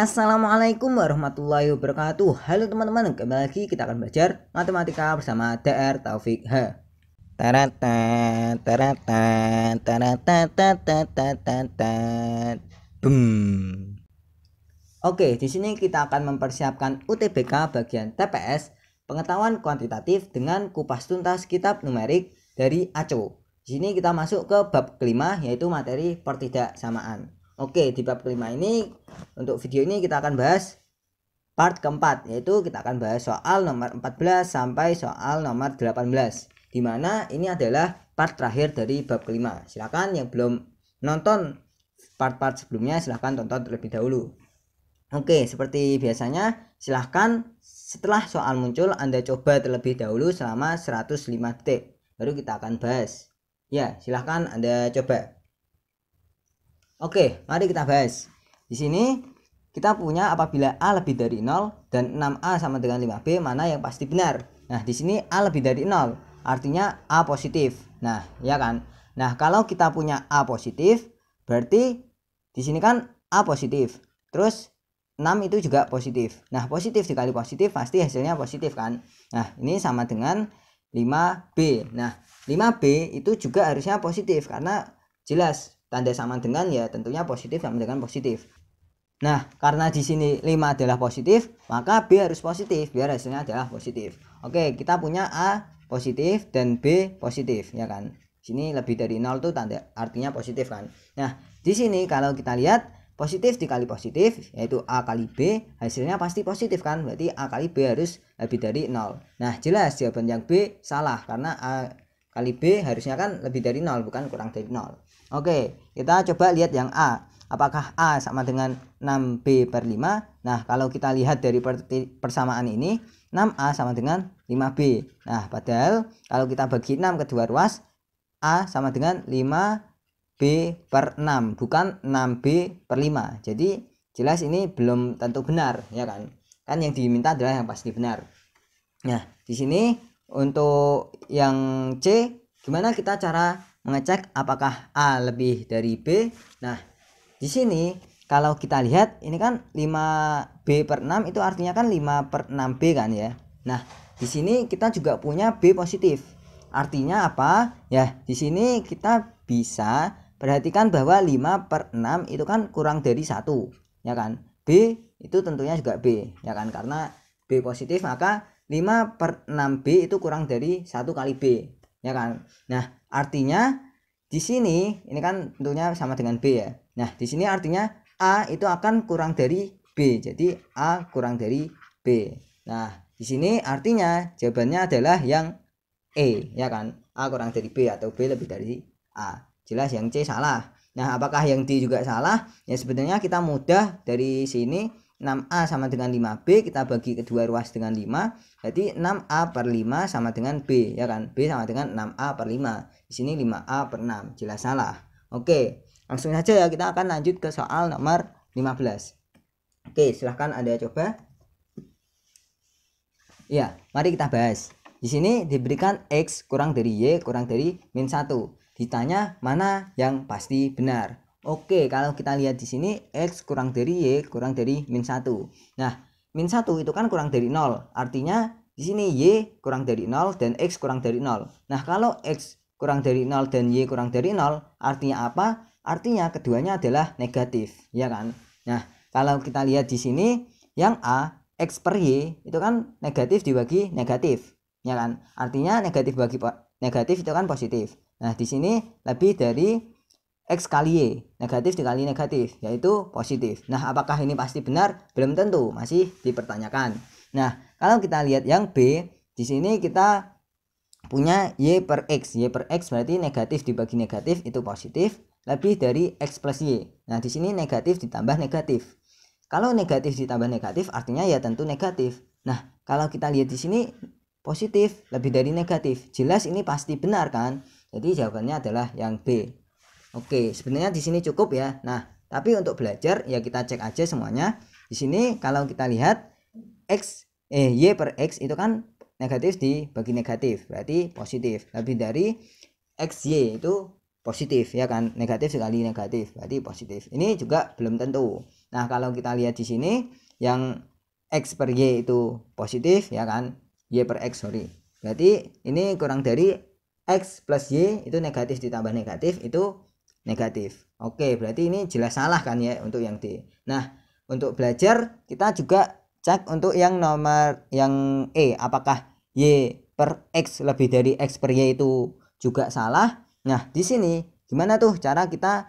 Assalamualaikum warahmatullahi wabarakatuh. Halo teman-teman, kembali lagi kita akan belajar matematika bersama DR Taufik H. Oke, di sini kita akan mempersiapkan UTBK bagian TPS, pengetahuan kuantitatif dengan kupas tuntas kitab numerik dari ACO. Di sini kita masuk ke bab kelima, yaitu materi pertidaksamaan. Oke, di bab kelima ini untuk video ini kita akan bahas part keempat, yaitu kita akan bahas soal nomor 14 sampai soal nomor 18, dimana ini adalah part terakhir dari bab kelima. Silahkan yang belum nonton part-part sebelumnya silahkan tonton terlebih dahulu. Oke, seperti biasanya silahkan setelah soal muncul Anda coba terlebih dahulu selama 105 detik, baru kita akan bahas. Ya, silahkan Anda coba. Oke, mari kita bahas. Di sini kita punya apabila A lebih dari 0 dan 6A sama dengan 5B, mana yang pasti benar? Nah, di sini A lebih dari 0, artinya A positif. Nah, ya kan? Nah, kalau kita punya A positif, berarti di sini kan A positif. Terus 6 itu juga positif. Nah, positif dikali positif pasti hasilnya positif kan? Nah, ini sama dengan 5B. Nah, 5B itu juga harusnya positif karena jelas tanda sama dengan ya tentunya positif sama dengan positif. Nah, karena di sini 5 adalah positif, maka B harus positif biar hasilnya adalah positif. Oke, kita punya A positif dan B positif, ya kan? Sini lebih dari 0 tuh tanda artinya positif kan. Nah, di sini kalau kita lihat positif dikali positif, yaitu A kali B, hasilnya pasti positif kan? Berarti A kali B harus lebih dari 0. Nah, jelas jawaban yang B salah karena A kali B harusnya kan lebih dari 0, bukan kurang dari 0. Oke, kita coba lihat yang A. Apakah A sama dengan 6B per 5? Nah, kalau kita lihat dari persamaan ini, 6A sama dengan 5B. Nah, padahal kalau kita bagi 6 ke dua ruas, A sama dengan 5B per 6, bukan 6B per 5. Jadi jelas ini belum tentu benar, ya kan? Kan yang diminta adalah yang pasti benar. Nah, di sini untuk yang C, gimana kita cara mengecek apakah A lebih dari B? Nah, di sini kalau kita lihat ini kan 5B per 6 itu artinya kan 5 per 6B kan ya. Nah, di sini kita juga punya B positif. Artinya apa? Ya, di sini kita bisa perhatikan bahwa 5 per 6 itu kan kurang dari 1, ya kan? B itu tentunya juga B, ya kan? Karena B positif maka 5 per 6B itu kurang dari 1 kali B, ya kan? Nah, artinya di sini ini kan tentunya sama dengan B ya. Nah, di sini artinya A itu akan kurang dari B. Jadi A kurang dari B. Nah, di sini artinya jawabannya adalah yang E, ya kan? A kurang dari B atau B lebih dari A. Jelas yang C salah. Nah, apakah yang D juga salah? Ya sebenarnya kita mudah dari sini. 6A sama dengan 5B, kita bagi kedua ruas dengan 5, jadi 6A per 5 sama dengan B, ya kan? B sama dengan 6A per 5. Di sini 5A per 6, jelas salah. Oke, langsung saja ya, kita akan lanjut ke soal nomor 15. Oke, silahkan Anda coba. Ya, mari kita bahas. Di sini diberikan X kurang dari Y kurang dari min 1. Ditanya mana yang pasti benar. Oke, kalau kita lihat di sini X kurang dari Y kurang dari min 1. Nah, min 1 itu kan kurang dari 0. Artinya di sini Y kurang dari 0 dan X kurang dari 0. Nah, kalau X kurang dari 0 dan Y kurang dari 0, artinya apa? Artinya keduanya adalah negatif, ya kan? Nah, kalau kita lihat di sini yang A, X per Y itu kan negatif dibagi negatif, ya kan? Artinya negatif bagi negatif itu kan positif. Nah, di sini lebih dari X kali Y, negatif dikali negatif, yaitu positif. Nah, apakah ini pasti benar? Belum tentu, masih dipertanyakan. Nah, kalau kita lihat yang B, di sini kita punya Y per X. Y per X berarti negatif dibagi negatif itu positif, lebih dari X plus Y. Nah, di sini negatif ditambah negatif. Kalau negatif ditambah negatif artinya ya tentu negatif. Nah, kalau kita lihat di sini positif lebih dari negatif, jelas ini pasti benar kan? Jadi jawabannya adalah yang B. Oke, sebenarnya di sini cukup ya. Nah, tapi untuk belajar ya kita cek aja semuanya. Di sini kalau kita lihat Y per X itu kan negatif dibagi negatif, berarti positif. Lebih dari XY itu positif, ya kan? Negatif sekali negatif, berarti positif. Ini juga belum tentu. Nah, kalau kita lihat di sini yang X per Y itu positif ya kan, Y per X sorry, berarti ini kurang dari X plus Y itu negatif ditambah negatif itu negatif. Oke, berarti ini jelas salah kan ya untuk yang D. Nah, untuk belajar kita juga cek untuk yang nomor yang E, apakah Y per X lebih dari X per Y itu juga salah. Nah, di sini gimana tuh cara kita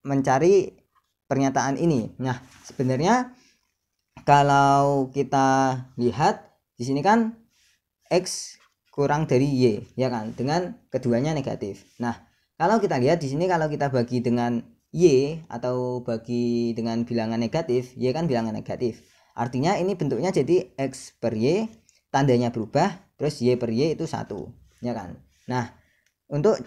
mencari pernyataan ini? Nah, sebenarnya kalau kita lihat di sini kan X kurang dari Y ya kan, dengan keduanya negatif. Nah, kalau kita lihat di sini kalau kita bagi dengan Y atau bagi dengan bilangan negatif, Y kan bilangan negatif. Artinya ini bentuknya jadi X per Y, tandanya berubah, terus Y per Y itu 1 ya kan. Nah, untuk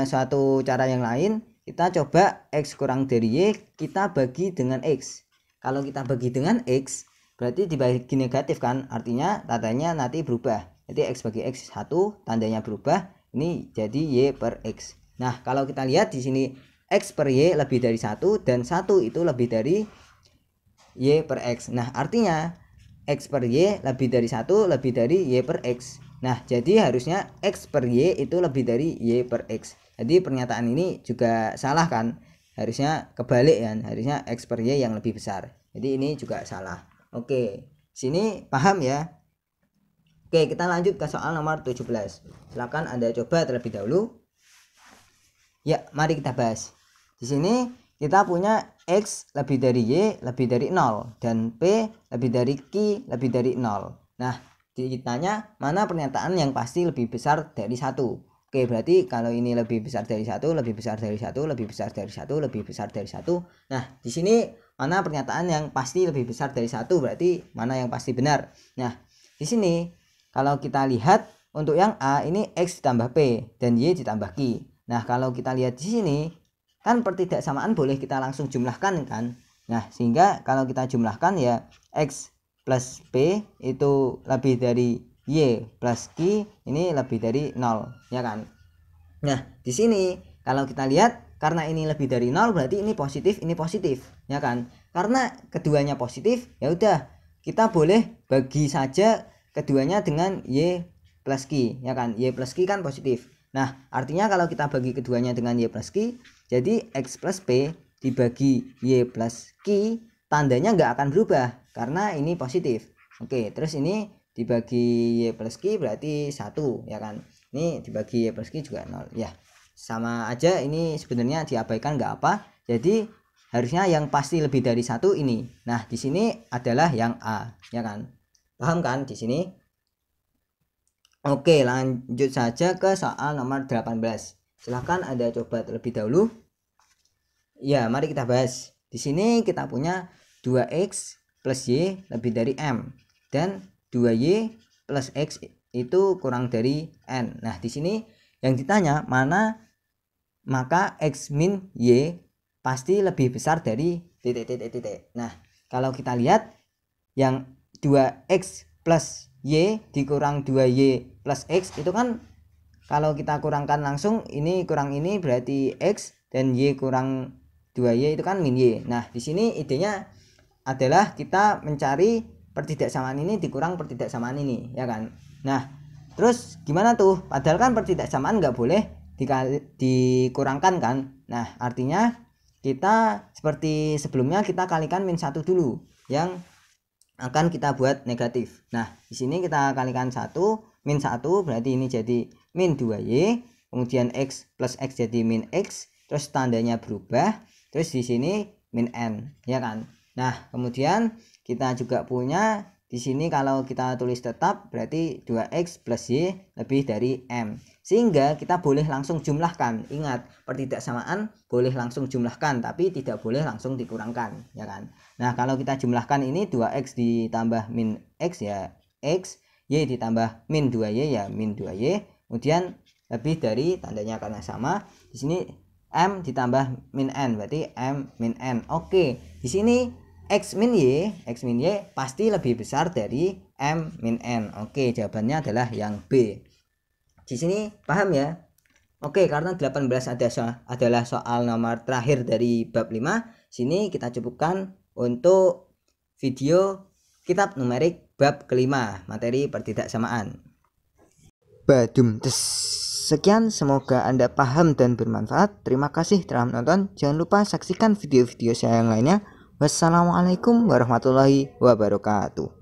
suatu cara yang lain, kita coba X kurang dari Y kita bagi dengan X. Kalau kita bagi dengan X berarti dibagi negatif kan, artinya tandanya nanti berubah. Jadi X bagi X 1, tandanya berubah, ini jadi Y per X. Nah, kalau kita lihat di sini X per Y lebih dari 1 dan 1 itu lebih dari Y per X. Nah, artinya X per Y lebih dari 1 lebih dari Y per X. Nah, jadi harusnya X per Y itu lebih dari Y per X. Jadi pernyataan ini juga salah kan? Harusnya kebalik kan? Harusnya X per Y yang lebih besar. Jadi ini juga salah. Oke, sini paham ya? Oke, kita lanjut ke soal nomor 17. Silakan Anda coba terlebih dahulu. Ya, mari kita bahas. Di sini kita punya X lebih dari Y lebih dari 0 dan P lebih dari Q lebih dari 0. Nah, ditanya mana pernyataan yang pasti lebih besar dari 1. Oke, berarti kalau ini lebih besar dari 1, lebih besar dari 1, lebih besar dari 1, lebih besar dari 1. Nah, di sini mana pernyataan yang pasti lebih besar dari 1, berarti mana yang pasti benar. Nah, di sini kalau kita lihat untuk yang A ini X ditambah P dan Y ditambah Q. Nah, kalau kita lihat di sini kan pertidaksamaan boleh kita langsung jumlahkan kan. Nah, sehingga kalau kita jumlahkan ya X plus P itu lebih dari Y plus Q ini lebih dari 0 ya kan. Nah, di sini kalau kita lihat karena ini lebih dari 0 berarti ini positif ya kan. Karena keduanya positif ya udah kita boleh bagi saja keduanya dengan Y plus Q ya kan. Y plus Q kan positif. Nah, artinya kalau kita bagi keduanya dengan Y plus Q, jadi X plus P dibagi Y plus Q, tandanya nggak akan berubah karena ini positif. Oke, terus ini dibagi Y plus Q berarti 1 ya kan. Ini dibagi Y plus Q juga 0 ya. Sama aja, ini sebenarnya diabaikan nggak apa. Jadi harusnya yang pasti lebih dari 1 ini. Nah, di sini adalah yang A ya kan. Paham kan di sini? Oke, lanjut saja ke soal nomor 18. Silahkan Anda coba terlebih dahulu. Ya, mari kita bahas. Di sini kita punya 2X plus Y lebih dari M dan 2Y plus X itu kurang dari N. Nah, di sini yang ditanya mana maka X min Y pasti lebih besar dari titik. Nah, kalau kita lihat yang 2X plus Y dikurang 2Y plus X itu kan kalau kita kurangkan langsung, ini kurang ini berarti X dan Y kurang 2Y itu kan min Y. Nah, di sini idenya adalah kita mencari pertidaksamaan ini dikurang pertidaksamaan ini ya kan. Nah, terus gimana tuh? Padahal kan pertidaksamaan nggak boleh dikurangkan kan. Nah, artinya kita seperti sebelumnya kita kalikan min 1 dulu yang akan kita buat negatif. Nah, di sini kita kalikan 1 min 1 berarti ini jadi min 2Y, kemudian X plus X jadi min X, terus tandanya berubah, terus di sini min N ya kan. Nah, kemudian kita juga punya di sini kalau kita tulis tetap berarti 2X plus Y lebih dari M. Sehingga kita boleh langsung jumlahkan. Ingat, pertidaksamaan boleh langsung jumlahkan tapi tidak boleh langsung dikurangkan ya kan. Nah, kalau kita jumlahkan ini 2X ditambah min X ya X, Y ditambah min 2Y ya min 2Y, kemudian lebih dari tandanya karena sama. Di sini M ditambah min N berarti M min N. Oke, di sini X min Y pasti lebih besar dari M min N. Oke, jawabannya adalah yang B. Di sini paham ya? Oke, karena 18 adalah soal nomor terakhir dari bab 5, Sini kita cukupkan untuk video kitab numerik bab kelima, materi pertidaksamaan. Badum tes. Sekian, semoga Anda paham dan bermanfaat. Terima kasih telah menonton. Jangan lupa saksikan video-video saya yang lainnya. Wassalamualaikum warahmatullahi wabarakatuh.